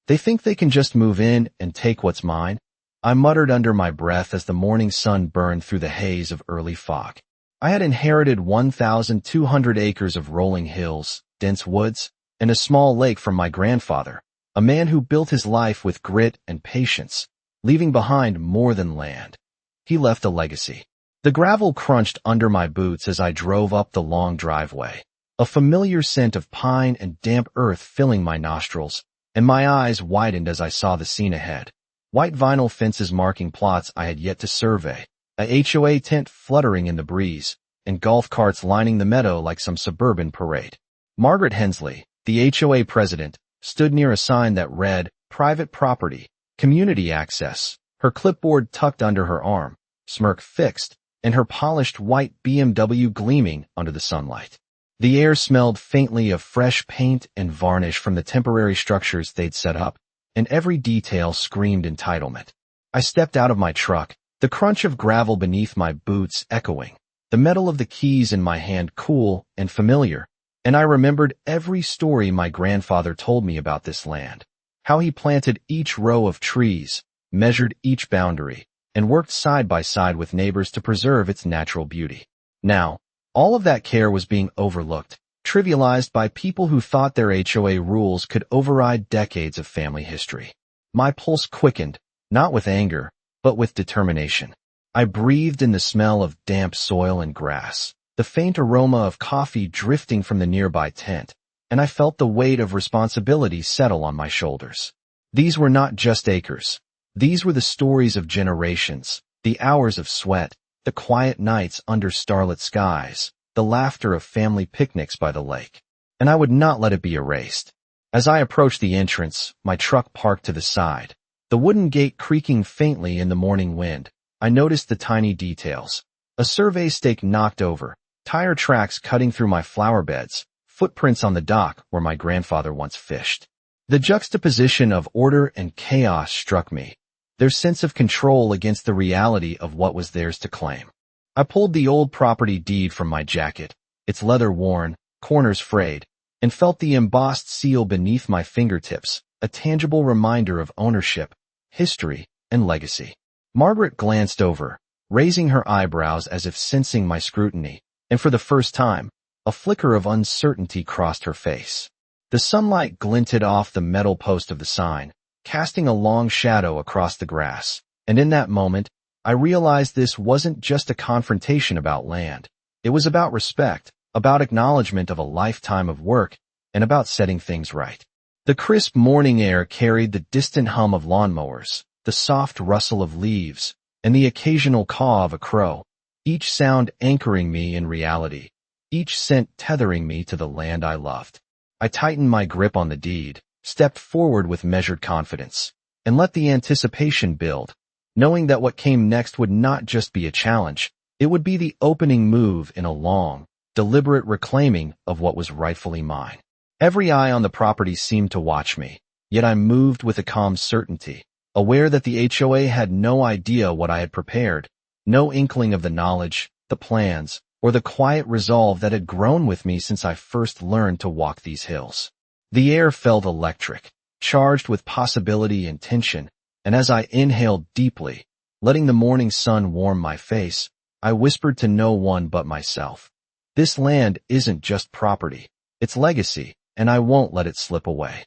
They think they can just move in and take what's mine. I muttered under my breath as the morning sun burned through the haze of early fog. I had inherited 1,200 acres of rolling hills, dense woods, and a small lake from my grandfather, a man who built his life with grit and patience, leaving behind more than land. He left a legacy. The gravel crunched under my boots as I drove up the long driveway, a familiar scent of pine and damp earth filling my nostrils, and my eyes widened as I saw the scene ahead. White vinyl fences marking plots I had yet to survey, a HOA tent fluttering in the breeze, and golf carts lining the meadow like some suburban parade. Margaret Hensley, the HOA president, stood near a sign that read, "Private Property, Community Access," her clipboard tucked under her arm, smirk fixed, and her polished white BMW gleaming under the sunlight. The air smelled faintly of fresh paint and varnish from the temporary structures they'd set up, and every detail screamed entitlement. I stepped out of my truck, the crunch of gravel beneath my boots echoing, the metal of the keys in my hand cool and familiar, and I remembered every story my grandfather told me about this land, how he planted each row of trees, measured each boundary, and worked side by side with neighbors to preserve its natural beauty. Now, all of that care was being overlooked, trivialized by people who thought their HOA rules could override decades of family history. My pulse quickened, not with anger, but with determination. I breathed in the smell of damp soil and grass, the faint aroma of coffee drifting from the nearby tent, and I felt the weight of responsibility settle on my shoulders. These were not just acres. These were the stories of generations, the hours of sweat, the quiet nights under starlit skies, the laughter of family picnics by the lake, and I would not let it be erased. As I approached the entrance, my truck parked to the side, the wooden gate creaking faintly in the morning wind. I noticed the tiny details. A survey stake knocked over, tire tracks cutting through my flower beds, footprints on the dock where my grandfather once fished. The juxtaposition of order and chaos struck me, their sense of control against the reality of what was theirs to claim. I pulled the old property deed from my jacket, its leather worn, corners frayed, and felt the embossed seal beneath my fingertips, a tangible reminder of ownership, history, and legacy. Margaret glanced over, raising her eyebrows as if sensing my scrutiny, and for the first time, a flicker of uncertainty crossed her face. The sunlight glinted off the metal post of the sign, casting a long shadow across the grass, and in that moment, I realized this wasn't just a confrontation about land. It was about respect, about acknowledgement of a lifetime of work, and about setting things right. The crisp morning air carried the distant hum of lawnmowers, the soft rustle of leaves, and the occasional caw of a crow, each sound anchoring me in reality, each scent tethering me to the land I loved. I tightened my grip on the deed, stepped forward with measured confidence, and let the anticipation build, knowing that what came next would not just be a challenge, it would be the opening move in a long, deliberate reclaiming of what was rightfully mine. Every eye on the property seemed to watch me, yet I moved with a calm certainty, aware that the HOA had no idea what I had prepared, no inkling of the knowledge, the plans, or the quiet resolve that had grown with me since I first learned to walk these hills. The air felt electric, charged with possibility and tension, and as I inhaled deeply, letting the morning sun warm my face, I whispered to no one but myself. This land isn't just property, it's legacy, and I won't let it slip away.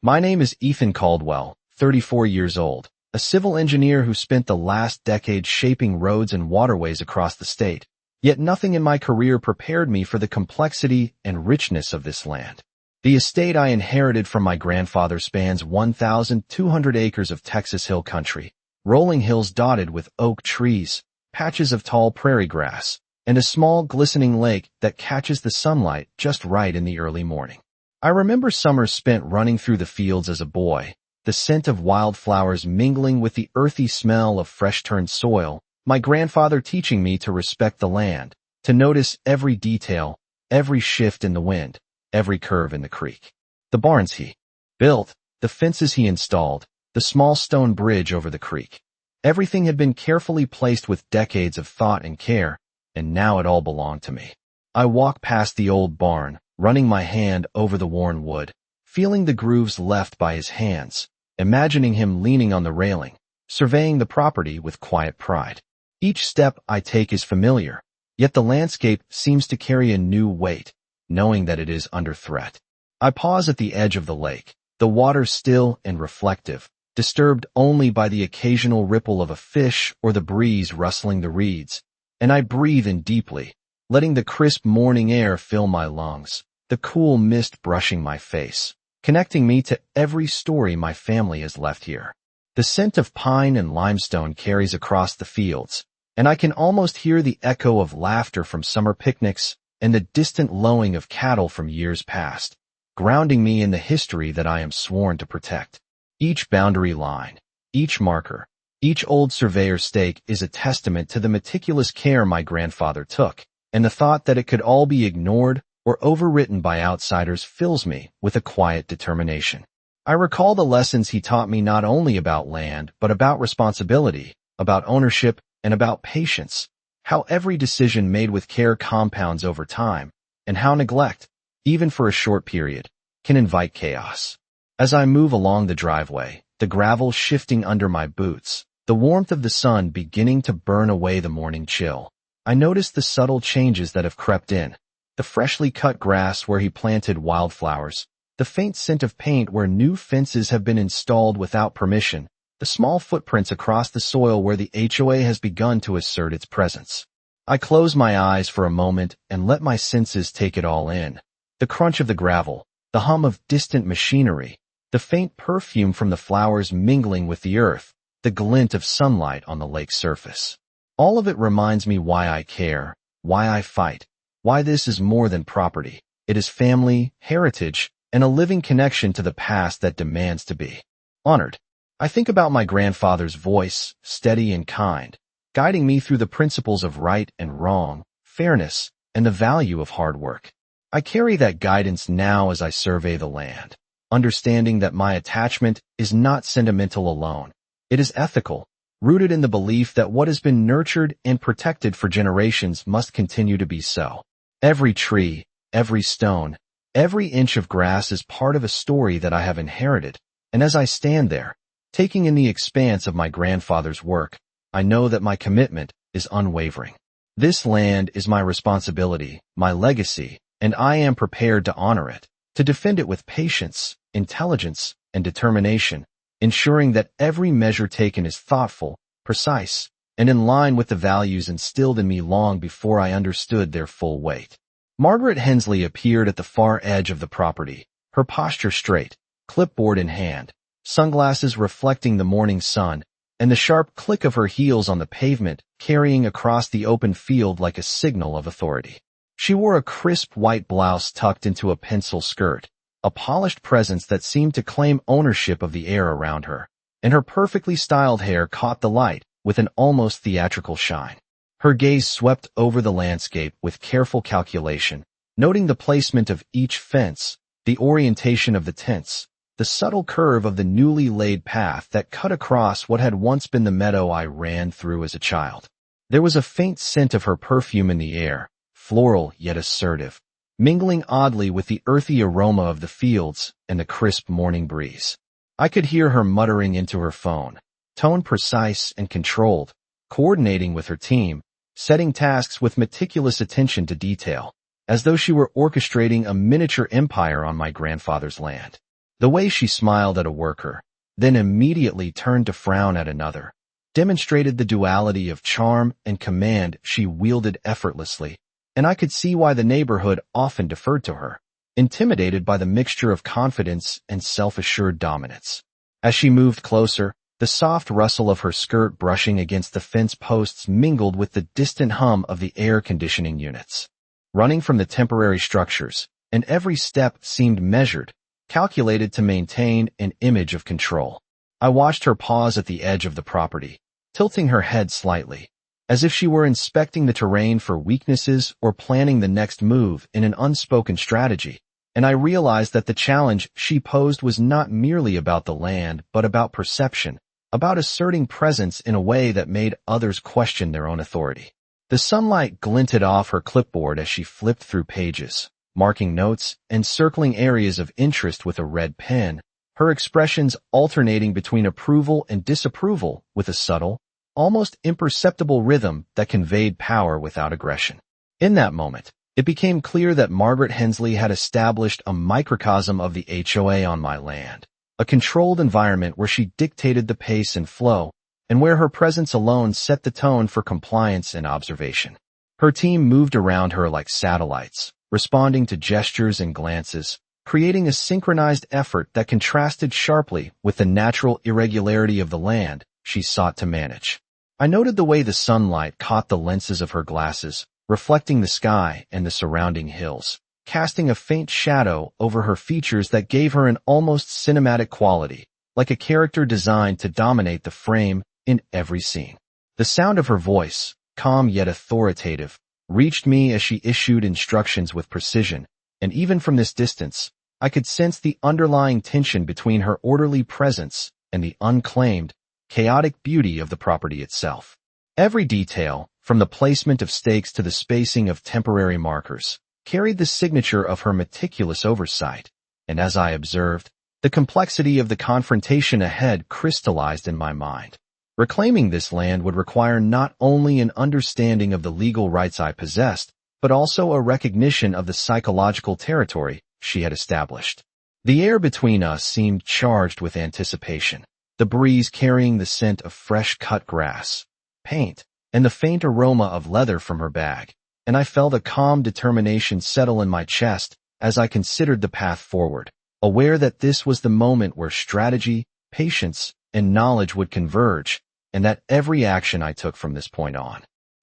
My name is Ethan Caldwell, 34 years old, a civil engineer who spent the last decade shaping roads and waterways across the state, yet nothing in my career prepared me for the complexity and richness of this land. The estate I inherited from my grandfather spans 1,200 acres of Texas hill country, rolling hills dotted with oak trees, patches of tall prairie grass, and a small glistening lake that catches the sunlight just right in the early morning. I remember summers spent running through the fields as a boy, the scent of wildflowers mingling with the earthy smell of fresh-turned soil, my grandfather teaching me to respect the land, to notice every detail, every shift in the wind, every curve in the creek. The barns he built, the fences he installed, the small stone bridge over the creek. Everything had been carefully placed with decades of thought and care, and now it all belonged to me. I walked past the old barn, running my hand over the worn wood, feeling the grooves left by his hands, imagining him leaning on the railing, surveying the property with quiet pride. Each step I take is familiar, yet the landscape seems to carry a new weight, knowing that it is under threat. I pause at the edge of the lake, the water still and reflective, disturbed only by the occasional ripple of a fish or the breeze rustling the reeds, and I breathe in deeply, letting the crisp morning air fill my lungs, the cool mist brushing my face, connecting me to every story my family has left here. The scent of pine and limestone carries across the fields, and I can almost hear the echo of laughter from summer picnics and the distant lowing of cattle from years past, grounding me in the history that I am sworn to protect. Each boundary line, each marker, each old surveyor's stake is a testament to the meticulous care my grandfather took, and the thought that it could all be ignored or overwritten by outsiders fills me with a quiet determination. I recall the lessons he taught me not only about land, but about responsibility, about ownership, and about patience, how every decision made with care compounds over time, and how neglect, even for a short period, can invite chaos. As I move along the driveway, the gravel shifting under my boots, the warmth of the sun beginning to burn away the morning chill, I notice the subtle changes that have crept in. The freshly cut grass where he planted wildflowers, the faint scent of paint where new fences have been installed without permission, the small footprints across the soil where the HOA has begun to assert its presence. I close my eyes for a moment and let my senses take it all in. The crunch of the gravel, the hum of distant machinery, the faint perfume from the flowers mingling with the earth, the glint of sunlight on the lake's surface. All of it reminds me why I care, why I fight, why this is more than property. It is family, heritage, and a living connection to the past that demands to be honored. I think about my grandfather's voice, steady and kind, guiding me through the principles of right and wrong, fairness, and the value of hard work. I carry that guidance now as I survey the land, understanding that my attachment is not sentimental alone. It is ethical, rooted in the belief that what has been nurtured and protected for generations must continue to be so. Every tree, every stone, every inch of grass is part of a story that I have inherited, and as I stand there, taking in the expanse of my grandfather's work, I know that my commitment is unwavering. This land is my responsibility, my legacy, and I am prepared to honor it, to defend it with patience, intelligence, and determination, ensuring that every measure taken is thoughtful, precise, and in line with the values instilled in me long before I understood their full weight. Margaret Hensley appeared at the far edge of the property, her posture straight, clipboard in hand, sunglasses reflecting the morning sun, and the sharp click of her heels on the pavement carrying across the open field like a signal of authority. She wore a crisp white blouse tucked into a pencil skirt, a polished presence that seemed to claim ownership of the air around her, and her perfectly styled hair caught the light with an almost theatrical shine. Her gaze swept over the landscape with careful calculation, noting the placement of each fence, the orientation of the tents, the subtle curve of the newly laid path that cut across what had once been the meadow I ran through as a child. There was a faint scent of her perfume in the air, floral yet assertive, mingling oddly with the earthy aroma of the fields and the crisp morning breeze. I could hear her muttering into her phone, tone precise and controlled, coordinating with her team, setting tasks with meticulous attention to detail, as though she were orchestrating a miniature empire on my grandfather's land. The way she smiled at a worker, then immediately turned to frown at another, demonstrated the duality of charm and command she wielded effortlessly, and I could see why the neighborhood often deferred to her, intimidated by the mixture of confidence and self-assured dominance. As she moved closer, the soft rustle of her skirt brushing against the fence posts mingled with the distant hum of the air conditioning units, running from the temporary structures, and every step seemed measured, calculated to maintain an image of control. I watched her pause at the edge of the property, tilting her head slightly, as if she were inspecting the terrain for weaknesses or planning the next move in an unspoken strategy, and I realized that the challenge she posed was not merely about the land but about perception, about asserting presence in a way that made others question their own authority. The sunlight glinted off her clipboard as she flipped through pages, marking notes and circling areas of interest with a red pen, her expressions alternating between approval and disapproval with a subtle, almost imperceptible rhythm that conveyed power without aggression. In that moment, it became clear that Margaret Hensley had established a microcosm of the HOA on my land, a controlled environment where she dictated the pace and flow, and where her presence alone set the tone for compliance and observation. Her team moved around her like satellites, responding to gestures and glances, creating a synchronized effort that contrasted sharply with the natural irregularity of the land she sought to manage. I noted the way the sunlight caught the lenses of her glasses, reflecting the sky and the surrounding hills, casting a faint shadow over her features that gave her an almost cinematic quality, like a character designed to dominate the frame in every scene. The sound of her voice, calm yet authoritative, reached me as she issued instructions with precision, and even from this distance, I could sense the underlying tension between her orderly presence and the unclaimed, chaotic beauty of the property itself. Every detail, from the placement of stakes to the spacing of temporary markers, carried the signature of her meticulous oversight, and as I observed, the complexity of the confrontation ahead crystallized in my mind. Reclaiming this land would require not only an understanding of the legal rights I possessed, but also a recognition of the psychological territory she had established. The air between us seemed charged with anticipation, the breeze carrying the scent of fresh cut grass, paint, and the faint aroma of leather from her bag, and I felt a calm determination settle in my chest as I considered the path forward, aware that this was the moment where strategy, patience, and knowledge would converge, and that every action I took from this point on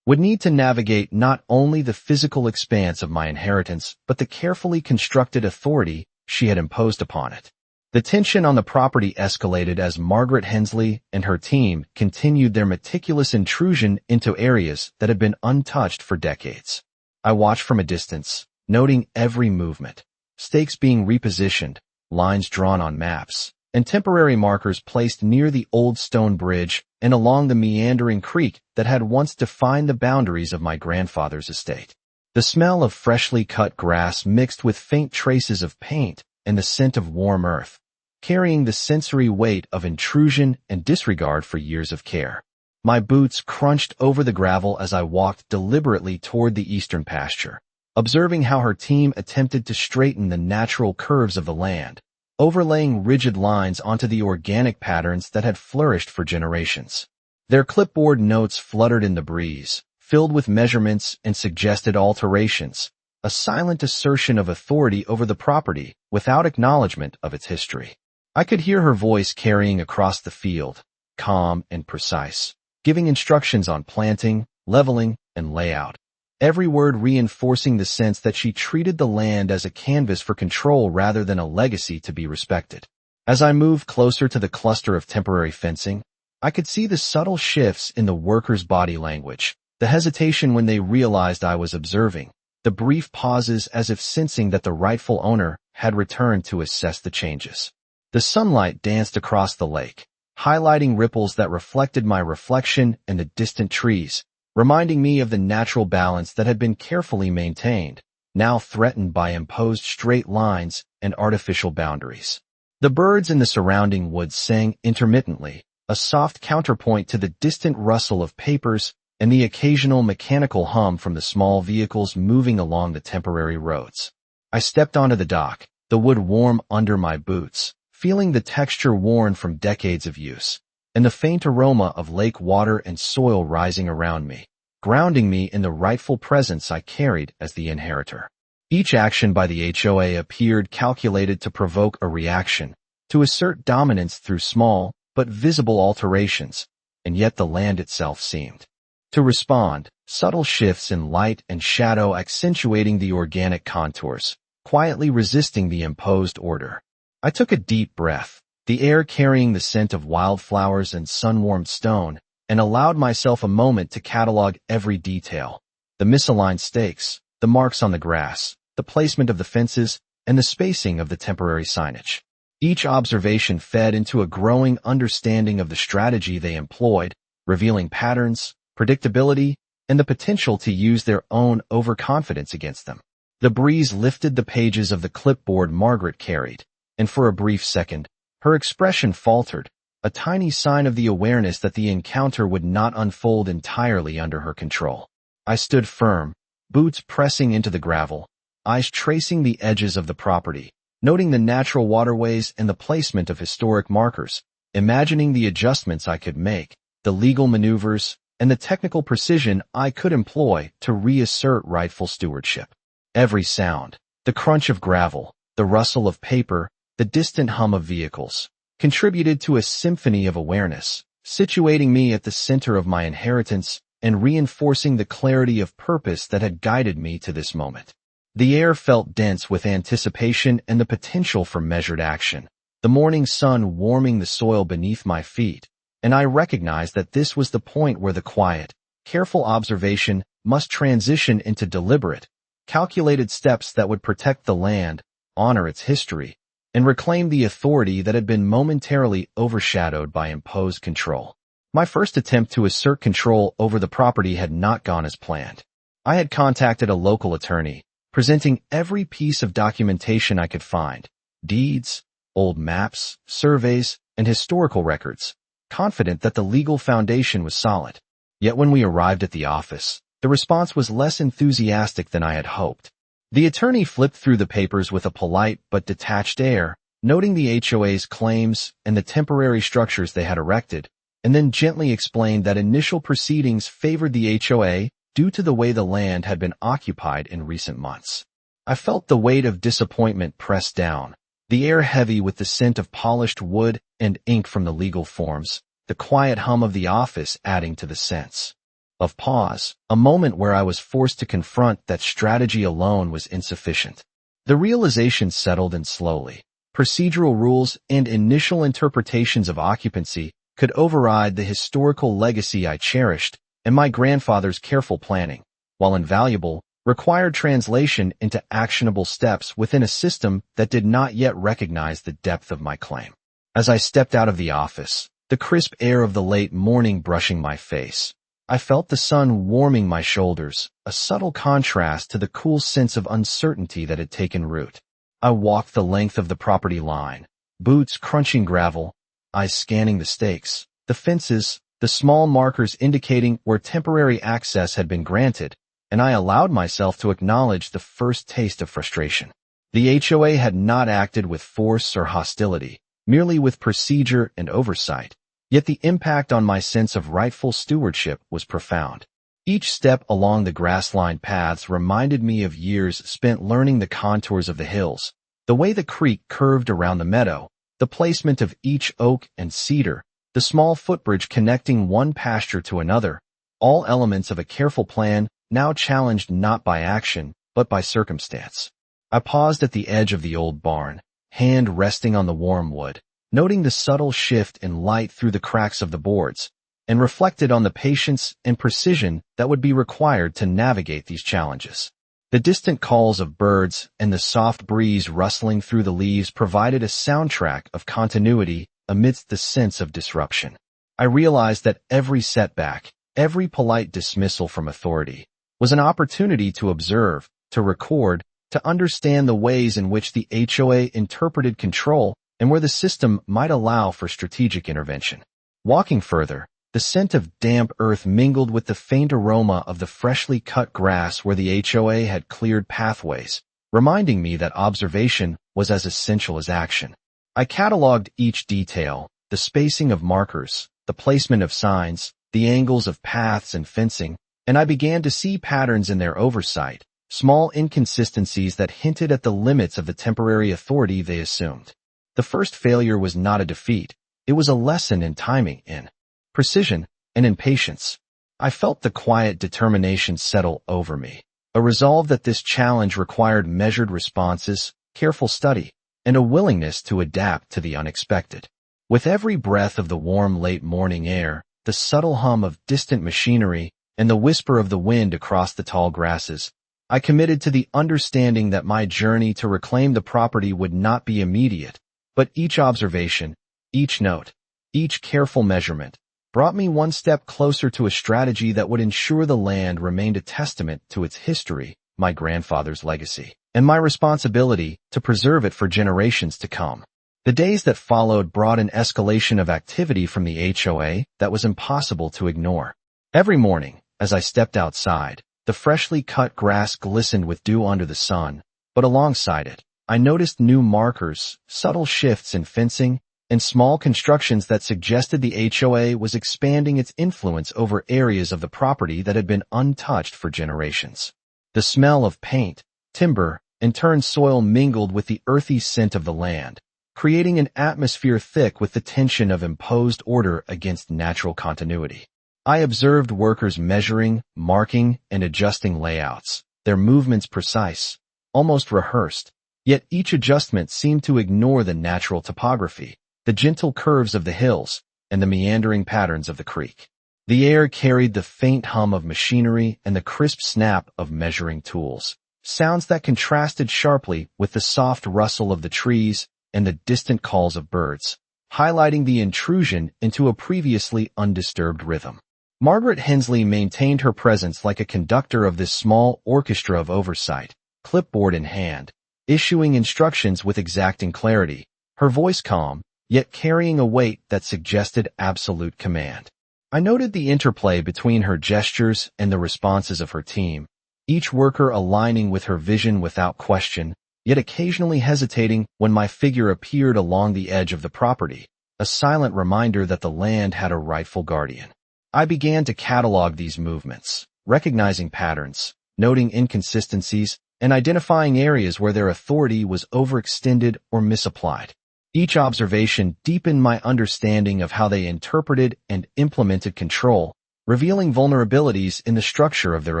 would need to navigate not only the physical expanse of my inheritance, but the carefully constructed authority she had imposed upon it. The tension on the property escalated as Margaret Hensley and her team continued their meticulous intrusion into areas that had been untouched for decades. I watched from a distance, noting every movement, stakes being repositioned, lines drawn on maps, and temporary markers placed near the old stone bridge and along the meandering creek that had once defined the boundaries of my grandfather's estate. The smell of freshly cut grass mixed with faint traces of paint and the scent of warm earth, carrying the sensory weight of intrusion and disregard for years of care. My boots crunched over the gravel as I walked deliberately toward the eastern pasture, observing how her team attempted to straighten the natural curves of the land, overlaying rigid lines onto the organic patterns that had flourished for generations. Their clipboard notes fluttered in the breeze, filled with measurements and suggested alterations, a silent assertion of authority over the property without acknowledgement of its history. I could hear her voice carrying across the field, calm and precise, giving instructions on planting, leveling, and layout, every word reinforcing the sense that she treated the land as a canvas for control rather than a legacy to be respected. As I moved closer to the cluster of temporary fencing, I could see the subtle shifts in the workers' body language, the hesitation when they realized I was observing, the brief pauses as if sensing that the rightful owner had returned to assess the changes. The sunlight danced across the lake, highlighting ripples that reflected my reflection and the distant trees, reminding me of the natural balance that had been carefully maintained, now threatened by imposed straight lines and artificial boundaries. The birds in the surrounding woods sang intermittently, a soft counterpoint to the distant rustle of papers and the occasional mechanical hum from the small vehicles moving along the temporary roads. I stepped onto the dock, the wood warm under my boots, feeling the texture worn from decades of use, and the faint aroma of lake water and soil rising around me, grounding me in the rightful presence I carried as the inheritor. Each action by the HOA appeared calculated to provoke a reaction, to assert dominance through small but visible alterations, and yet the land itself seemed to respond, subtle shifts in light and shadow accentuating the organic contours, quietly resisting the imposed order. I took a deep breath, the air carrying the scent of wildflowers and sun-warmed stone, and allowed myself a moment to catalog every detail. The misaligned stakes, the marks on the grass, the placement of the fences, and the spacing of the temporary signage. Each observation fed into a growing understanding of the strategy they employed, revealing patterns, predictability, and the potential to use their own overconfidence against them. The breeze lifted the pages of the clipboard Margaret carried, and for a brief second, Her expression faltered, a tiny sign of the awareness that the encounter would not unfold entirely under her control. I stood firm, boots pressing into the gravel, eyes tracing the edges of the property, noting the natural waterways and the placement of historic markers, imagining the adjustments I could make, the legal maneuvers, and the technical precision I could employ to reassert rightful stewardship. Every sound, the crunch of gravel, the rustle of paper, the distant hum of vehicles, contributed to a symphony of awareness, situating me at the center of my inheritance and reinforcing the clarity of purpose that had guided me to this moment. The air felt dense with anticipation and the potential for measured action, the morning sun warming the soil beneath my feet, and I recognized that this was the point where the quiet, careful observation must transition into deliberate, calculated steps that would protect the land, honor its history, and reclaim the authority that had been momentarily overshadowed by imposed control. My first attempt to assert control over the property had not gone as planned. I had contacted a local attorney, presenting every piece of documentation I could find, deeds, old maps, surveys, and historical records, confident that the legal foundation was solid. Yet when we arrived at the office, the response was less enthusiastic than I had hoped. The attorney flipped through the papers with a polite but detached air, noting the HOA's claims and the temporary structures they had erected, and then gently explained that initial proceedings favored the HOA due to the way the land had been occupied in recent months. I felt the weight of disappointment press down, the air heavy with the scent of polished wood and ink from the legal forms, the quiet hum of the office adding to the sense of pause, a moment where I was forced to confront that strategy alone was insufficient. The realization settled in slowly. Procedural rules and initial interpretations of occupancy could override the historical legacy I cherished, and my grandfather's careful planning, while invaluable, required translation into actionable steps within a system that did not yet recognize the depth of my claim. As I stepped out of the office, the crisp air of the late morning brushing my face, I felt the sun warming my shoulders, a subtle contrast to the cool sense of uncertainty that had taken root. I walked the length of the property line, boots crunching gravel, eyes scanning the stakes, the fences, the small markers indicating where temporary access had been granted, and I allowed myself to acknowledge the first taste of frustration. The HOA had not acted with force or hostility, merely with procedure and oversight. Yet the impact on my sense of rightful stewardship was profound. Each step along the grass-lined paths reminded me of years spent learning the contours of the hills, the way the creek curved around the meadow, the placement of each oak and cedar, the small footbridge connecting one pasture to another, all elements of a careful plan now challenged not by action, but by circumstance. I paused at the edge of the old barn, hand resting on the warm wood, noting the subtle shift in light through the cracks of the boards, and reflected on the patience and precision that would be required to navigate these challenges. The distant calls of birds and the soft breeze rustling through the leaves provided a soundtrack of continuity amidst the sense of disruption. I realized that every setback, every polite dismissal from authority, was an opportunity to observe, to record, to understand the ways in which the HOA interpreted control and where the system might allow for strategic intervention. Walking further, the scent of damp earth mingled with the faint aroma of the freshly cut grass where the HOA had cleared pathways, reminding me that observation was as essential as action. I cataloged each detail, the spacing of markers, the placement of signs, the angles of paths and fencing, and I began to see patterns in their oversight, small inconsistencies that hinted at the limits of the temporary authority they assumed. The first failure was not a defeat. It was a lesson in timing, in precision, and in patience. I felt the quiet determination settle over me, a resolve that this challenge required measured responses, careful study, and a willingness to adapt to the unexpected. With every breath of the warm late morning air, the subtle hum of distant machinery, and the whisper of the wind across the tall grasses, I committed to the understanding that my journey to reclaim the property would not be immediate, but each observation, each note, each careful measurement, brought me one step closer to a strategy that would ensure the land remained a testament to its history, my grandfather's legacy, and my responsibility to preserve it for generations to come. The days that followed brought an escalation of activity from the HOA that was impossible to ignore. Every morning, as I stepped outside, the freshly cut grass glistened with dew under the sun, but alongside it, I noticed new markers, subtle shifts in fencing, and small constructions that suggested the HOA was expanding its influence over areas of the property that had been untouched for generations. The smell of paint, timber, and turned soil mingled with the earthy scent of the land, creating an atmosphere thick with the tension of imposed order against natural continuity. I observed workers measuring, marking, and adjusting layouts, their movements precise, almost rehearsed, yet each adjustment seemed to ignore the natural topography, the gentle curves of the hills, and the meandering patterns of the creek. The air carried the faint hum of machinery and the crisp snap of measuring tools, sounds that contrasted sharply with the soft rustle of the trees and the distant calls of birds, highlighting the intrusion into a previously undisturbed rhythm. Margaret Hensley maintained her presence like a conductor of this small orchestra of oversight, clipboard in hand, issuing instructions with exacting clarity, her voice calm, yet carrying a weight that suggested absolute command. I noted the interplay between her gestures and the responses of her team, each worker aligning with her vision without question, yet occasionally hesitating when my figure appeared along the edge of the property, a silent reminder that the land had a rightful guardian. I began to catalog these movements, recognizing patterns, noting inconsistencies, and identifying areas where their authority was overextended or misapplied. Each observation deepened my understanding of how they interpreted and implemented control, revealing vulnerabilities in the structure of their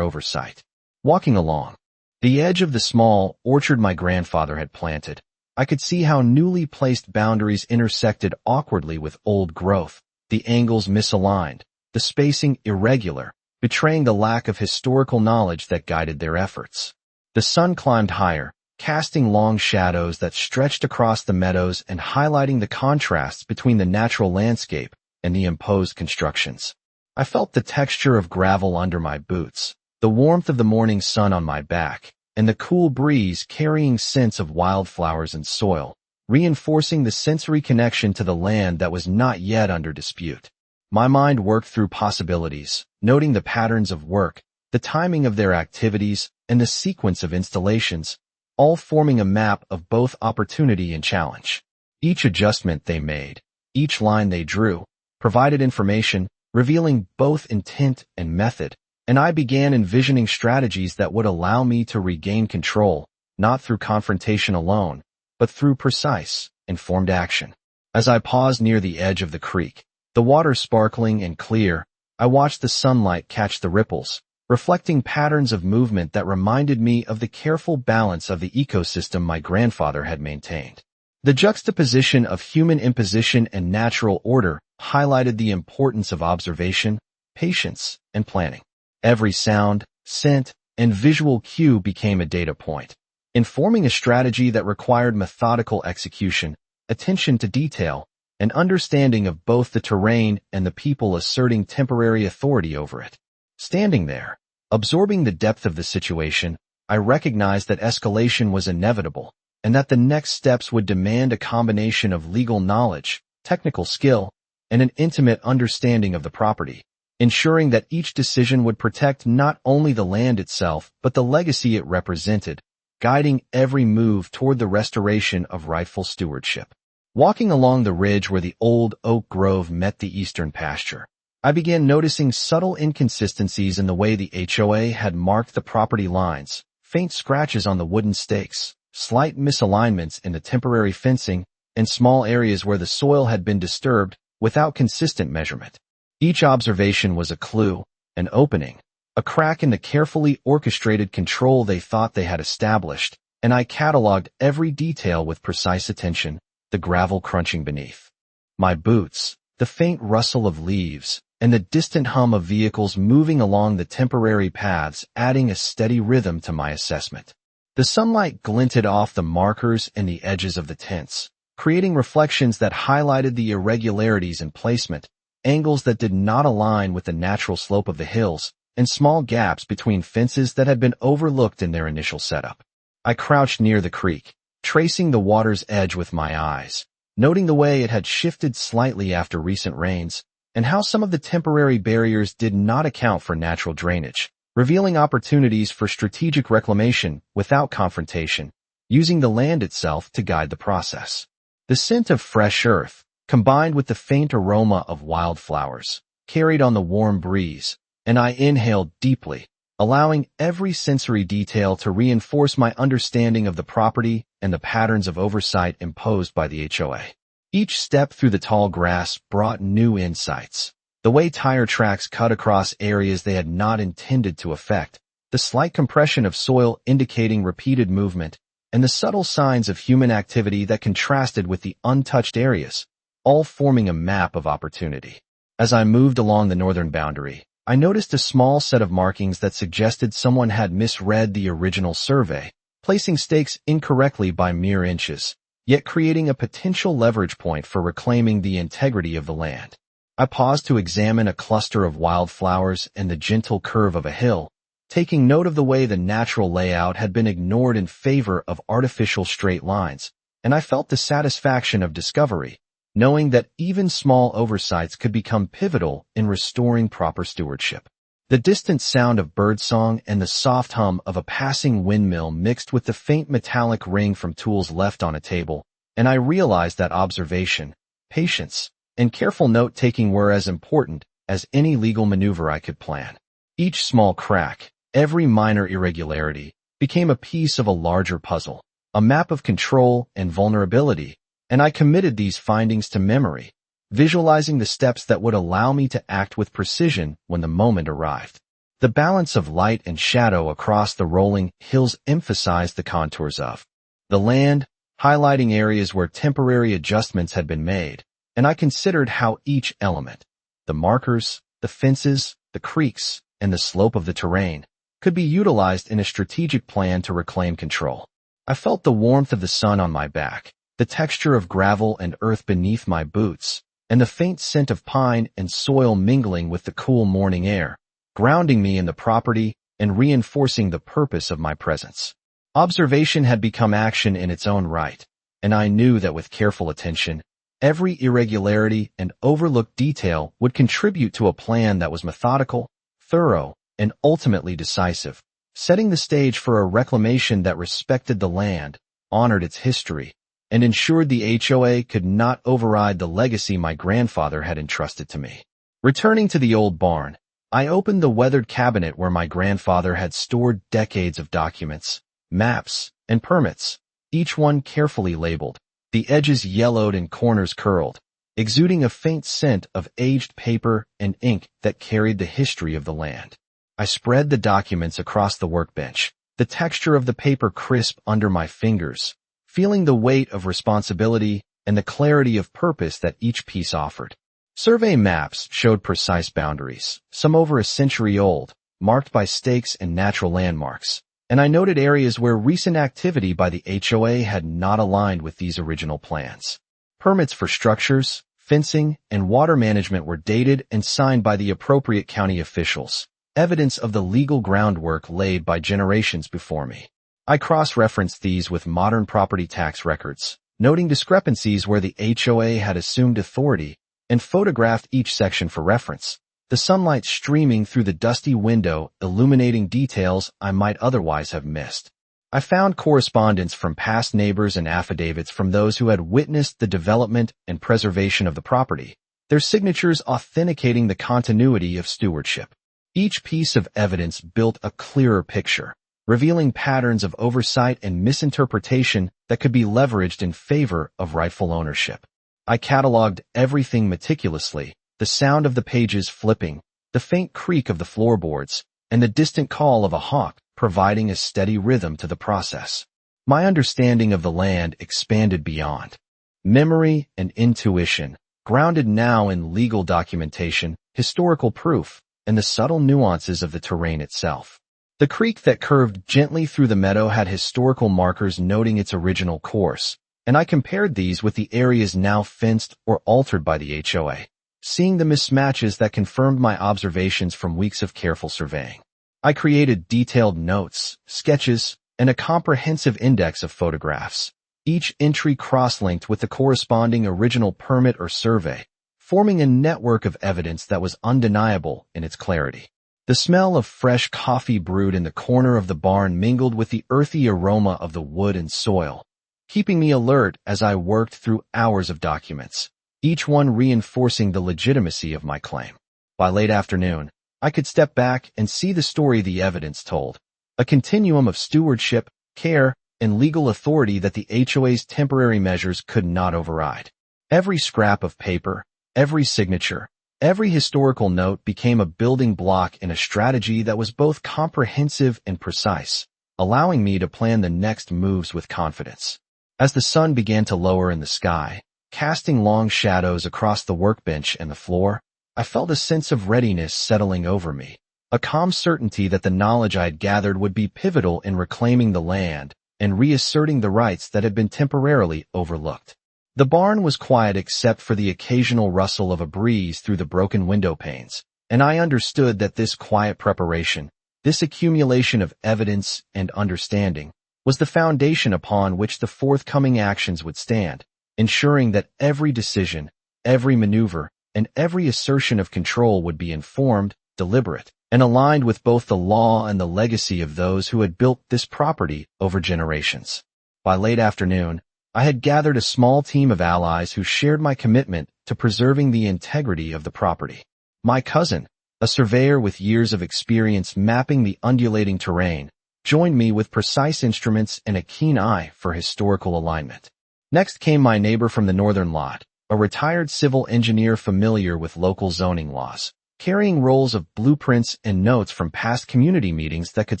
oversight. Walking along the edge of the small orchard my grandfather had planted, I could see how newly placed boundaries intersected awkwardly with old growth, the angles misaligned, the spacing irregular, betraying the lack of historical knowledge that guided their efforts. The sun climbed higher, casting long shadows that stretched across the meadows and highlighting the contrasts between the natural landscape and the imposed constructions. I felt the texture of gravel under my boots, the warmth of the morning sun on my back, and the cool breeze carrying scents of wildflowers and soil, reinforcing the sensory connection to the land that was not yet under dispute. My mind worked through possibilities, noting the patterns of work, the timing of their activities, and the sequence of installations, all forming a map of both opportunity and challenge. Each adjustment they made, each line they drew, provided information, revealing both intent and method, and I began envisioning strategies that would allow me to regain control, not through confrontation alone, but through precise, informed action. As I paused near the edge of the creek, the water sparkling and clear, I watched the sunlight catch the ripples, reflecting patterns of movement that reminded me of the careful balance of the ecosystem my grandfather had maintained. The juxtaposition of human imposition and natural order highlighted the importance of observation, patience, and planning. Every sound, scent, and visual cue became a data point, informing a strategy that required methodical execution, attention to detail, and understanding of both the terrain and the people asserting temporary authority over it. Standing there, absorbing the depth of the situation, I recognized that escalation was inevitable, and that the next steps would demand a combination of legal knowledge, technical skill, and an intimate understanding of the property, ensuring that each decision would protect not only the land itself but the legacy it represented, guiding every move toward the restoration of rightful stewardship. Walking along the ridge where the old oak grove met the eastern pasture, I began noticing subtle inconsistencies in the way the HOA had marked the property lines, faint scratches on the wooden stakes, slight misalignments in the temporary fencing, and small areas where the soil had been disturbed without consistent measurement. Each observation was a clue, an opening, a crack in the carefully orchestrated control they thought they had established, and I cataloged every detail with precise attention, the gravel crunching beneath my boots, the faint rustle of leaves, and the distant hum of vehicles moving along the temporary paths adding a steady rhythm to my assessment. The sunlight glinted off the markers and the edges of the tents, creating reflections that highlighted the irregularities in placement, angles that did not align with the natural slope of the hills, and small gaps between fences that had been overlooked in their initial setup. I crouched near the creek, tracing the water's edge with my eyes, noting the way it had shifted slightly after recent rains, and how some of the temporary barriers did not account for natural drainage, revealing opportunities for strategic reclamation without confrontation, using the land itself to guide the process. The scent of fresh earth, combined with the faint aroma of wildflowers, carried on the warm breeze, and I inhaled deeply, allowing every sensory detail to reinforce my understanding of the property and the patterns of oversight imposed by the HOA. Each step through the tall grass brought new insights. The way tire tracks cut across areas they had not intended to affect, the slight compression of soil indicating repeated movement, and the subtle signs of human activity that contrasted with the untouched areas, all forming a map of opportunity. As I moved along the northern boundary, I noticed a small set of markings that suggested someone had misread the original survey, placing stakes incorrectly by mere inches, yet creating a potential leverage point for reclaiming the integrity of the land. I paused to examine a cluster of wildflowers and the gentle curve of a hill, taking note of the way the natural layout had been ignored in favor of artificial straight lines, and I felt the satisfaction of discovery, knowing that even small oversights could become pivotal in restoring proper stewardship. The distant sound of birdsong and the soft hum of a passing windmill mixed with the faint metallic ring from tools left on a table, and I realized that observation, patience, and careful note-taking were as important as any legal maneuver I could plan. Each small crack, every minor irregularity, became a piece of a larger puzzle, a map of control and vulnerability, and I committed these findings to memory, visualizing the steps that would allow me to act with precision when the moment arrived. The balance of light and shadow across the rolling hills emphasized the contours of the land, highlighting areas where temporary adjustments had been made, and I considered how each element, the markers, the fences, the creeks, and the slope of the terrain, could be utilized in a strategic plan to reclaim control. I felt the warmth of the sun on my back, the texture of gravel and earth beneath my boots, and the faint scent of pine and soil mingling with the cool morning air, grounding me in the property and reinforcing the purpose of my presence. Observation had become action in its own right, and I knew that with careful attention, every irregularity and overlooked detail would contribute to a plan that was methodical, thorough, and ultimately decisive, setting the stage for a reclamation that respected the land, honored its history, and ensured the HOA could not override the legacy my grandfather had entrusted to me. Returning to the old barn, I opened the weathered cabinet where my grandfather had stored decades of documents, maps, and permits, each one carefully labeled, the edges yellowed and corners curled, exuding a faint scent of aged paper and ink that carried the history of the land. I spread the documents across the workbench, the texture of the paper crisp under my fingers, feeling the weight of responsibility and the clarity of purpose that each piece offered. Survey maps showed precise boundaries, some over a century old, marked by stakes and natural landmarks, and I noted areas where recent activity by the HOA had not aligned with these original plans. Permits for structures, fencing, and water management were dated and signed by the appropriate county officials, evidence of the legal groundwork laid by generations before me. I cross-referenced these with modern property tax records, noting discrepancies where the HOA had assumed authority, and photographed each section for reference, the sunlight streaming through the dusty window illuminating details I might otherwise have missed. I found correspondence from past neighbors and affidavits from those who had witnessed the development and preservation of the property, their signatures authenticating the continuity of stewardship. Each piece of evidence built a clearer picture, revealing patterns of oversight and misinterpretation that could be leveraged in favor of rightful ownership. I cataloged everything meticulously, the sound of the pages flipping, the faint creak of the floorboards, and the distant call of a hawk providing a steady rhythm to the process. My understanding of the land expanded beyond memory and intuition, grounded now in legal documentation, historical proof, and the subtle nuances of the terrain itself. The creek that curved gently through the meadow had historical markers noting its original course, and I compared these with the areas now fenced or altered by the HOA, seeing the mismatches that confirmed my observations from weeks of careful surveying. I created detailed notes, sketches, and a comprehensive index of photographs, each entry cross-linked with the corresponding original permit or survey, forming a network of evidence that was undeniable in its clarity. The smell of fresh coffee brewed in the corner of the barn mingled with the earthy aroma of the wood and soil, keeping me alert as I worked through hours of documents, each one reinforcing the legitimacy of my claim. By late afternoon, I could step back and see the story the evidence told, a continuum of stewardship, care, and legal authority that the HOA's temporary measures could not override. Every scrap of paper, every signature, every historical note became a building block in a strategy that was both comprehensive and precise, allowing me to plan the next moves with confidence. As the sun began to lower in the sky, casting long shadows across the workbench and the floor, I felt a sense of readiness settling over me, a calm certainty that the knowledge I had gathered would be pivotal in reclaiming the land and reasserting the rights that had been temporarily overlooked. The barn was quiet except for the occasional rustle of a breeze through the broken window panes, and I understood that this quiet preparation, this accumulation of evidence and understanding, was the foundation upon which the forthcoming actions would stand, ensuring that every decision, every maneuver, and every assertion of control would be informed, deliberate, and aligned with both the law and the legacy of those who had built this property over generations. By late afternoon, I had gathered a small team of allies who shared my commitment to preserving the integrity of the property. My cousin, a surveyor with years of experience mapping the undulating terrain, joined me with precise instruments and a keen eye for historical alignment. Next came my neighbor from the northern lot, a retired civil engineer familiar with local zoning laws, carrying rolls of blueprints and notes from past community meetings that could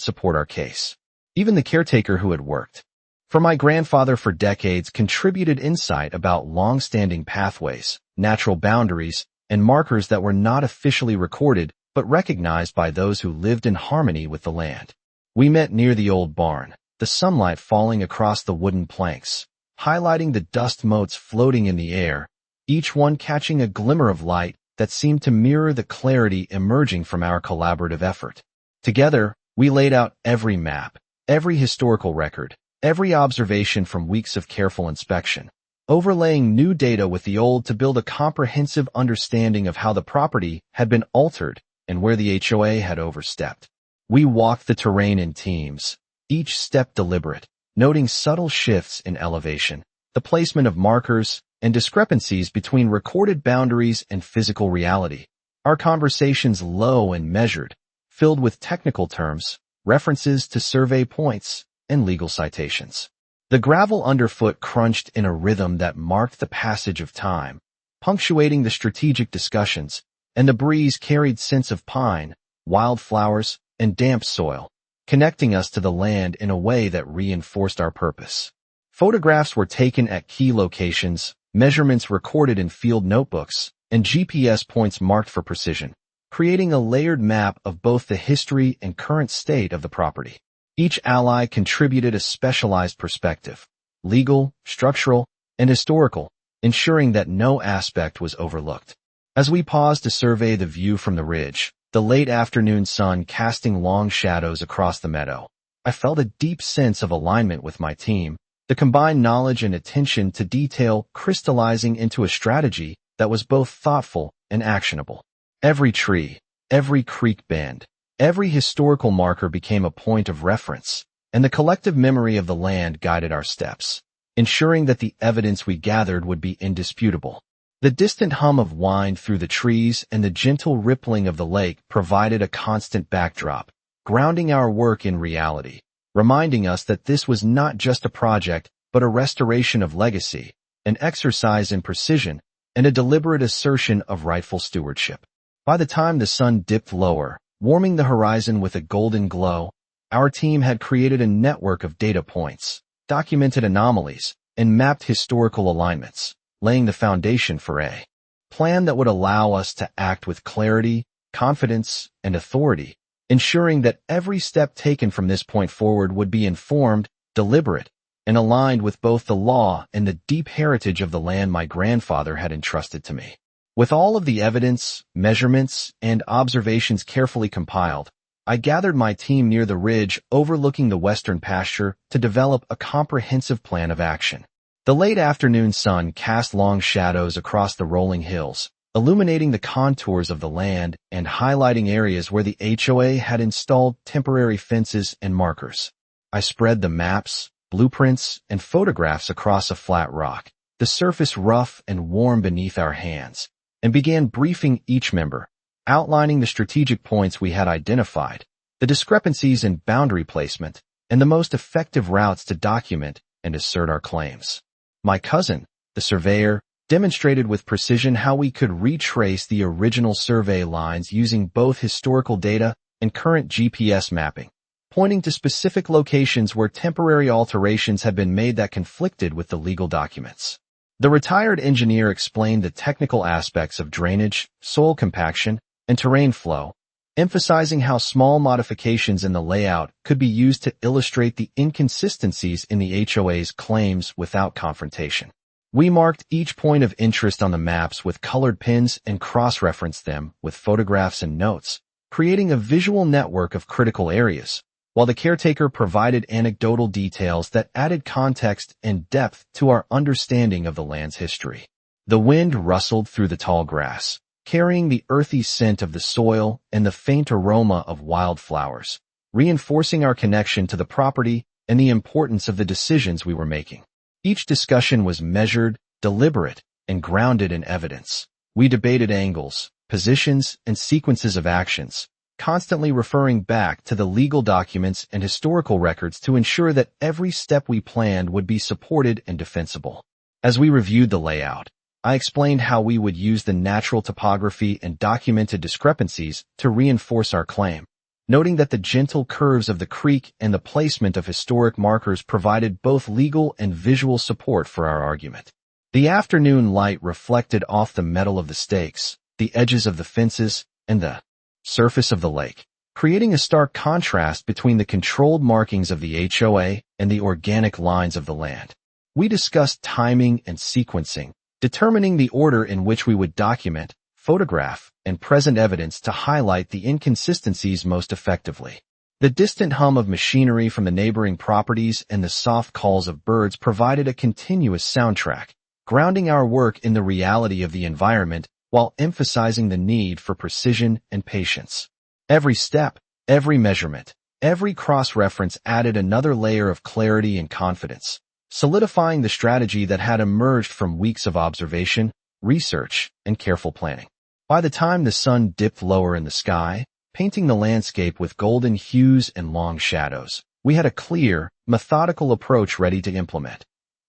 support our case. Even the caretaker who had worked for my grandfather for decades contributed insight about long-standing pathways, natural boundaries, and markers that were not officially recorded but recognized by those who lived in harmony with the land. We met near the old barn, the sunlight falling across the wooden planks, highlighting the dust motes floating in the air, each one catching a glimmer of light that seemed to mirror the clarity emerging from our collaborative effort. Together, we laid out every map, every historical record, every observation from weeks of careful inspection, overlaying new data with the old to build a comprehensive understanding of how the property had been altered and where the HOA had overstepped. We walked the terrain in teams, each step deliberate, noting subtle shifts in elevation, the placement of markers, and discrepancies between recorded boundaries and physical reality. Our conversations low and measured, filled with technical terms, references to survey points, and legal citations. The gravel underfoot crunched in a rhythm that marked the passage of time, punctuating the strategic discussions, and the breeze carried scents of pine, wildflowers, and damp soil, connecting us to the land in a way that reinforced our purpose. Photographs were taken at key locations, measurements recorded in field notebooks, and GPS points marked for precision, creating a layered map of both the history and current state of the property. Each ally contributed a specialized perspective, legal, structural, and historical, ensuring that no aspect was overlooked. As we paused to survey the view from the ridge, the late afternoon sun casting long shadows across the meadow, I felt a deep sense of alignment with my team, the combined knowledge and attention to detail crystallizing into a strategy that was both thoughtful and actionable. Every tree, every creek bend, every historical marker became a point of reference, and the collective memory of the land guided our steps, ensuring that the evidence we gathered would be indisputable. The distant hum of wind through the trees and the gentle rippling of the lake provided a constant backdrop, grounding our work in reality, reminding us that this was not just a project, but a restoration of legacy, an exercise in precision, and a deliberate assertion of rightful stewardship. By the time the sun dipped lower, warming the horizon with a golden glow, our team had created a network of data points, documented anomalies, and mapped historical alignments, laying the foundation for a plan that would allow us to act with clarity, confidence, and authority, ensuring that every step taken from this point forward would be informed, deliberate, and aligned with both the law and the deep heritage of the land my grandfather had entrusted to me. With all of the evidence, measurements, and observations carefully compiled, I gathered my team near the ridge overlooking the western pasture to develop a comprehensive plan of action. The late afternoon sun cast long shadows across the rolling hills, illuminating the contours of the land and highlighting areas where the HOA had installed temporary fences and markers. I spread the maps, blueprints, and photographs across a flat rock, the surface rough and warm beneath our hands, and began briefing each member, outlining the strategic points we had identified, the discrepancies in boundary placement, and the most effective routes to document and assert our claims. My cousin, the surveyor, demonstrated with precision how we could retrace the original survey lines using both historical data and current GPS mapping, pointing to specific locations where temporary alterations had been made that conflicted with the legal documents. The retired engineer explained the technical aspects of drainage, soil compaction, and terrain flow, emphasizing how small modifications in the layout could be used to illustrate the inconsistencies in the HOA's claims without confrontation. We marked each point of interest on the maps with colored pins and cross-referenced them with photographs and notes, creating a visual network of critical areas, while the caretaker provided anecdotal details that added context and depth to our understanding of the land's history. The wind rustled through the tall grass, carrying the earthy scent of the soil and the faint aroma of wildflowers, reinforcing our connection to the property and the importance of the decisions we were making. Each discussion was measured, deliberate, and grounded in evidence. We debated angles, positions, and sequences of actions, constantly referring back to the legal documents and historical records to ensure that every step we planned would be supported and defensible. As we reviewed the layout, I explained how we would use the natural topography and documented discrepancies to reinforce our claim, noting that the gentle curves of the creek and the placement of historic markers provided both legal and visual support for our argument. The afternoon light reflected off the metal of the stakes, the edges of the fences, and the surface of the lake, creating a stark contrast between the controlled markings of the HOA and the organic lines of the land. We discussed timing and sequencing, determining the order in which we would document, photograph, and present evidence to highlight the inconsistencies most effectively. The distant hum of machinery from the neighboring properties and the soft calls of birds provided a continuous soundtrack, grounding our work in the reality of the environment while emphasizing the need for precision and patience. Every step, every measurement, every cross-reference added another layer of clarity and confidence, solidifying the strategy that had emerged from weeks of observation, research, and careful planning. By the time the sun dipped lower in the sky, painting the landscape with golden hues and long shadows, we had a clear, methodical approach ready to implement.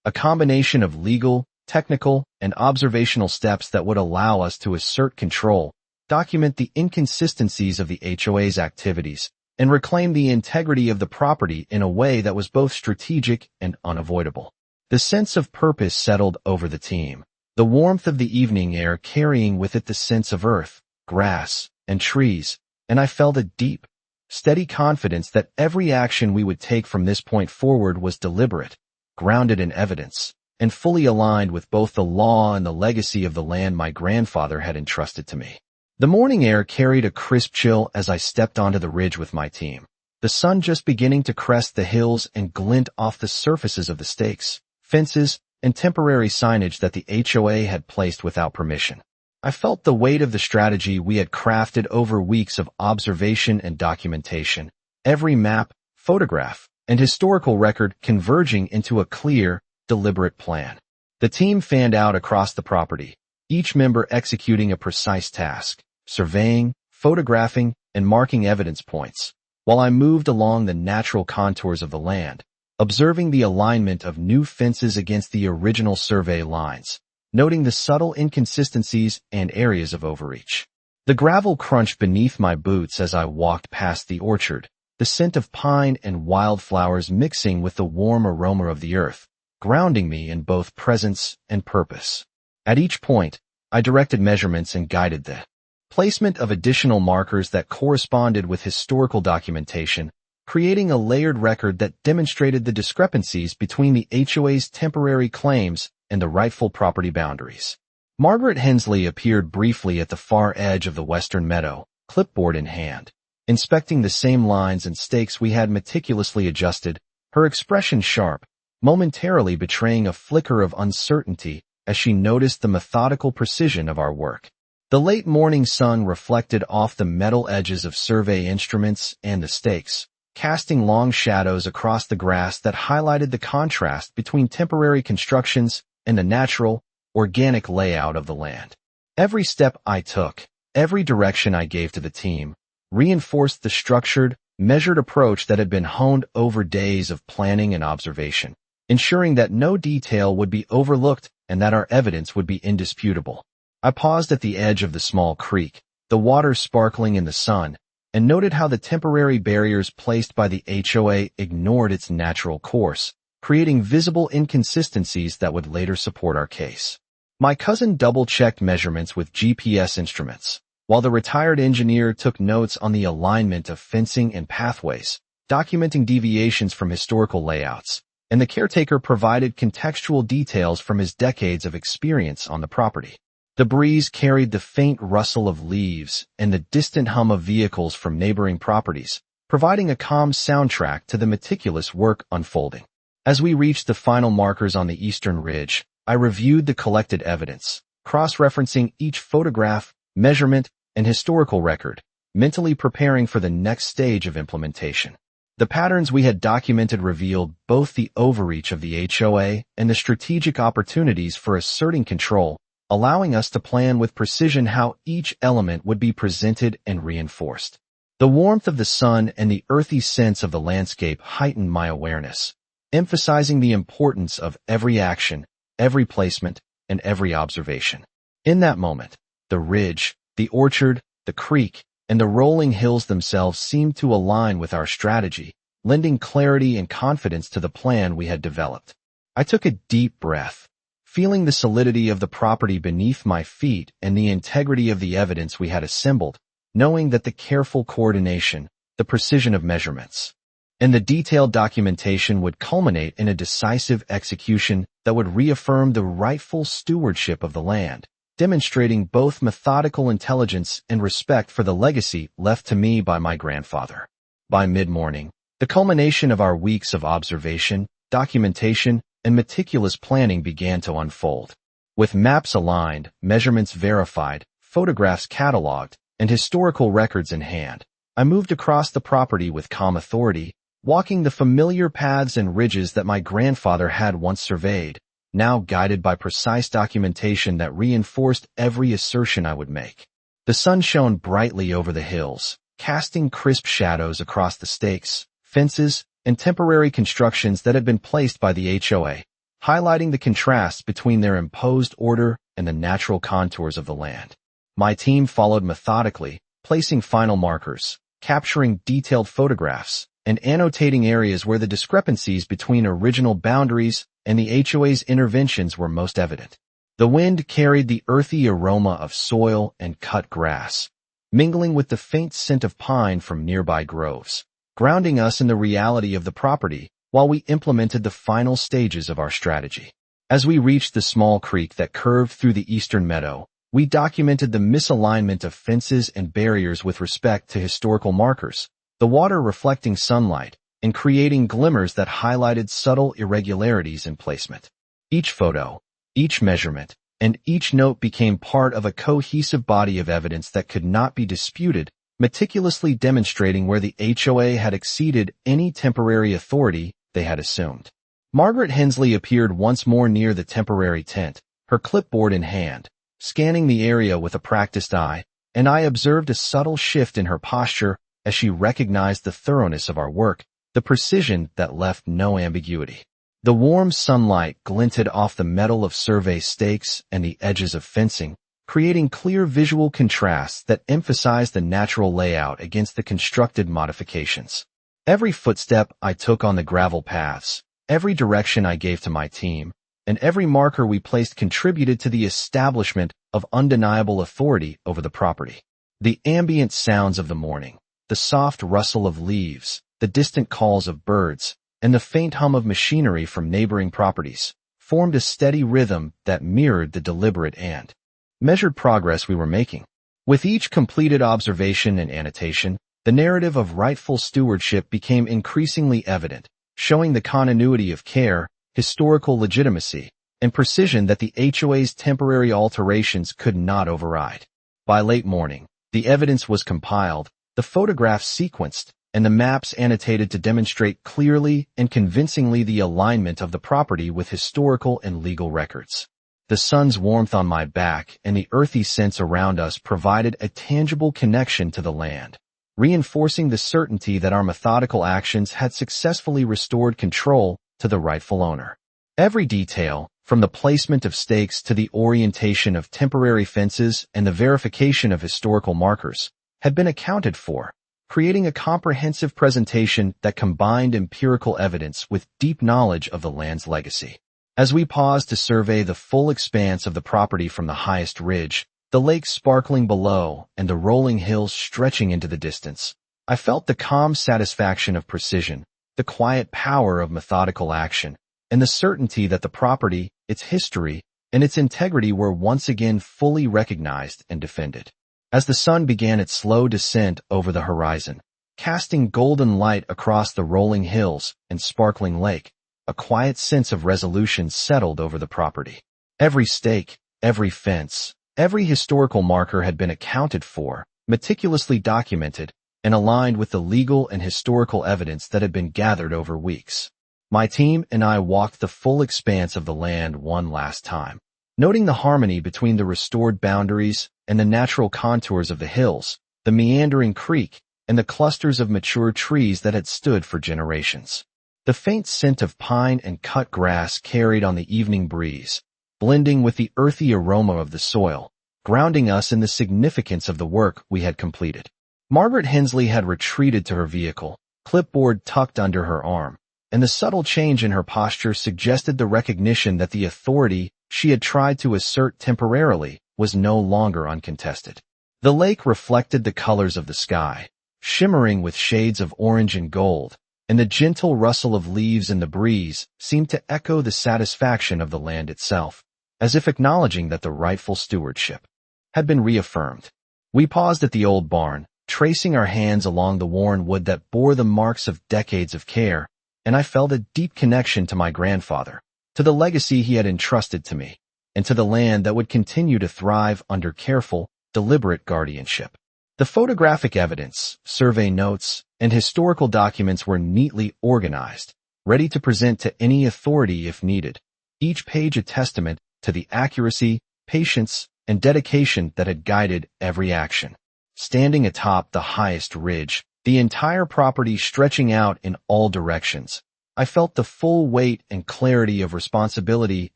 A combination of legal, technical, and observational steps that would allow us to assert control, document the inconsistencies of the HOA's activities, and reclaim the integrity of the property in a way that was both strategic and unavoidable. The sense of purpose settled over the team, the warmth of the evening air carrying with it the scents of earth, grass, and trees, and I felt a deep, steady confidence that every action we would take from this point forward was deliberate, grounded in evidence, and fully aligned with both the law and the legacy of the land my grandfather had entrusted to me. The morning air carried a crisp chill as I stepped onto the ridge with my team, the sun just beginning to crest the hills and glint off the surfaces of the stakes, fences, and temporary signage that the HOA had placed without permission. I felt the weight of the strategy we had crafted over weeks of observation and documentation, every map, photograph, and historical record converging into a clear, deliberate plan. The team fanned out across the property, each member executing a precise task, surveying, photographing, and marking evidence points, while I moved along the natural contours of the land, observing the alignment of new fences against the original survey lines, noting the subtle inconsistencies and areas of overreach. The gravel crunched beneath my boots as I walked past the orchard, the scent of pine and wildflowers mixing with the warm aroma of the earth, grounding me in both presence and purpose. At each point, I directed measurements and guided the placement of additional markers that corresponded with historical documentation, creating a layered record that demonstrated the discrepancies between the HOA's temporary claims and the rightful property boundaries. Margaret Hensley appeared briefly at the far edge of the western meadow, clipboard in hand, inspecting the same lines and stakes we had meticulously adjusted, her expression sharp, momentarily betraying a flicker of uncertainty as she noticed the methodical precision of our work. The late morning sun reflected off the metal edges of survey instruments and the stakes, casting long shadows across the grass that highlighted the contrast between temporary constructions and the natural, organic layout of the land. Every step I took, every direction I gave to the team, reinforced the structured, measured approach that had been honed over days of planning and observation, ensuring that no detail would be overlooked and that our evidence would be indisputable. I paused at the edge of the small creek, the water sparkling in the sun, and noted how the temporary barriers placed by the HOA ignored its natural course, creating visible inconsistencies that would later support our case. My cousin double-checked measurements with GPS instruments, while the retired engineer took notes on the alignment of fencing and pathways, documenting deviations from historical layouts, and the caretaker provided contextual details from his decades of experience on the property. The breeze carried the faint rustle of leaves and the distant hum of vehicles from neighboring properties, providing a calm soundtrack to the meticulous work unfolding. As we reached the final markers on the eastern ridge, I reviewed the collected evidence, cross-referencing each photograph, measurement, and historical record, mentally preparing for the next stage of implementation. The patterns we had documented revealed both the overreach of the HOA and the strategic opportunities for asserting control, allowing us to plan with precision how each element would be presented and reinforced. The warmth of the sun and the earthy sense of the landscape heightened my awareness, emphasizing the importance of every action, every placement, and every observation. In that moment, the ridge, the orchard, the creek, and the rolling hills themselves seemed to align with our strategy, lending clarity and confidence to the plan we had developed. I took a deep breath, feeling the solidity of the property beneath my feet and the integrity of the evidence we had assembled, knowing that the careful coordination, the precision of measurements, and the detailed documentation would culminate in a decisive execution that would reaffirm the rightful stewardship of the land, demonstrating both methodical intelligence and respect for the legacy left to me by my grandfather. By mid-morning, the culmination of our weeks of observation, documentation, and meticulous planning began to unfold. With maps aligned, measurements verified, photographs cataloged, and historical records in hand, I moved across the property with calm authority, walking the familiar paths and ridges that my grandfather had once surveyed, now guided by precise documentation that reinforced every assertion I would make. The sun shone brightly over the hills, casting crisp shadows across the stakes, fences, and temporary constructions that had been placed by the HOA, highlighting the contrasts between their imposed order and the natural contours of the land. My team followed methodically, placing final markers, capturing detailed photographs, and annotating areas where the discrepancies between original boundaries and the HOA's interventions were most evident. The wind carried the earthy aroma of soil and cut grass, mingling with the faint scent of pine from nearby groves, grounding us in the reality of the property while we implemented the final stages of our strategy. As we reached the small creek that curved through the eastern meadow, we documented the misalignment of fences and barriers with respect to historical markers, the water reflecting sunlight and creating glimmers that highlighted subtle irregularities in placement. Each photo, each measurement, and each note became part of a cohesive body of evidence that could not be disputed, meticulously demonstrating where the HOA had exceeded any temporary authority they had assumed. Margaret Hensley appeared once more near the temporary tent, her clipboard in hand, scanning the area with a practiced eye, and I observed a subtle shift in her posture as she recognized the thoroughness of our work, the precision that left no ambiguity. The warm sunlight glinted off the metal of survey stakes and the edges of fencing, creating clear visual contrasts that emphasized the natural layout against the constructed modifications. Every footstep I took on the gravel paths, every direction I gave to my team, and every marker we placed contributed to the establishment of undeniable authority over the property. The ambient sounds of the morning, the soft rustle of leaves, the distant calls of birds, and the faint hum of machinery from neighboring properties, formed a steady rhythm that mirrored the deliberate and measured progress we were making. With each completed observation and annotation, the narrative of rightful stewardship became increasingly evident, showing the continuity of care historical legitimacy, and precision that the HOA's temporary alterations could not override. By late morning, the evidence was compiled, the photographs sequenced, and the maps annotated to demonstrate clearly and convincingly the alignment of the property with historical and legal records. The sun's warmth on my back and the earthy scents around us provided a tangible connection to the land, reinforcing the certainty that our methodical actions had successfully restored control to the rightful owner. Every detail, from the placement of stakes to the orientation of temporary fences and the verification of historical markers, had been accounted for, creating a comprehensive presentation that combined empirical evidence with deep knowledge of the land's legacy. As we paused to survey the full expanse of the property from the highest ridge, the lake sparkling below and the rolling hills stretching into the distance, I felt the calm satisfaction of precision, the quiet power of methodical action, and the certainty that the property, its history, and its integrity were once again fully recognized and defended. As the sun began its slow descent over the horizon, casting golden light across the rolling hills and sparkling lake, a quiet sense of resolution settled over the property. Every stake, every fence, every historical marker had been accounted for, meticulously documented, and aligned with the legal and historical evidence that had been gathered over weeks. My team and I walked the full expanse of the land one last time, noting the harmony between the restored boundaries and the natural contours of the hills, the meandering creek, and the clusters of mature trees that had stood for generations. The faint scent of pine and cut grass carried on the evening breeze, blending with the earthy aroma of the soil, grounding us in the significance of the work we had completed. Margaret Hensley had retreated to her vehicle, clipboard tucked under her arm, and the subtle change in her posture suggested the recognition that the authority she had tried to assert temporarily was no longer uncontested. The lake reflected the colors of the sky, shimmering with shades of orange and gold, and the gentle rustle of leaves in the breeze seemed to echo the satisfaction of the land itself, as if acknowledging that the rightful stewardship had been reaffirmed. We paused at the old barn, tracing our hands along the worn wood that bore the marks of decades of care, and I felt a deep connection to my grandfather, to the legacy he had entrusted to me, and to the land that would continue to thrive under careful, deliberate guardianship. The photographic evidence, survey notes, and historical documents were neatly organized, ready to present to any authority if needed, each page a testament to the accuracy, patience, and dedication that had guided every action. Standing atop the highest ridge, the entire property stretching out in all directions, I felt the full weight and clarity of responsibility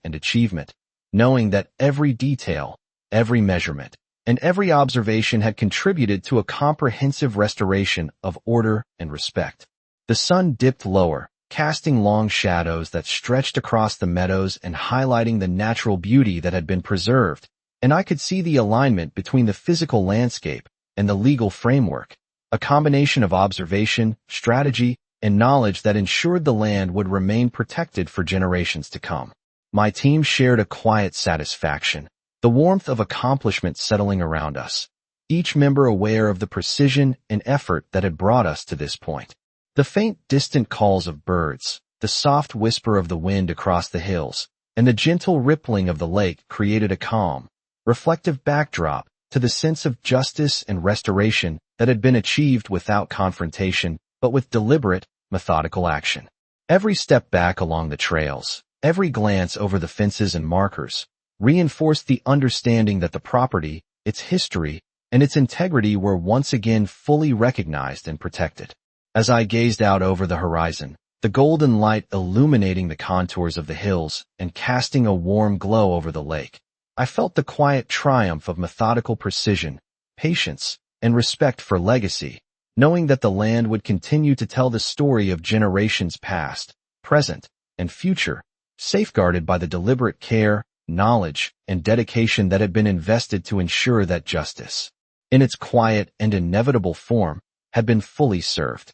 and achievement, knowing that every detail, every measurement, and every observation had contributed to a comprehensive restoration of order and respect. The sun dipped lower, casting long shadows that stretched across the meadows and highlighting the natural beauty that had been preserved, and I could see the alignment between the physical landscape and the legal framework, a combination of observation, strategy, and knowledge that ensured the land would remain protected for generations to come. My team shared a quiet satisfaction, the warmth of accomplishment settling around us, each member aware of the precision and effort that had brought us to this point. The faint distant calls of birds, the soft whisper of the wind across the hills, and the gentle rippling of the lake created a calm, reflective backdrop to the sense of justice and restoration that had been achieved without confrontation, but with deliberate, methodical action. Every step back along the trails, every glance over the fences and markers, reinforced the understanding that the property, its history, and its integrity were once again fully recognized and protected. As I gazed out over the horizon, the golden light illuminating the contours of the hills and casting a warm glow over the lake, I felt the quiet triumph of methodical precision, patience, and respect for legacy, knowing that the land would continue to tell the story of generations past, present, and future, safeguarded by the deliberate care, knowledge, and dedication that had been invested to ensure that justice, in its quiet and inevitable form, had been fully served.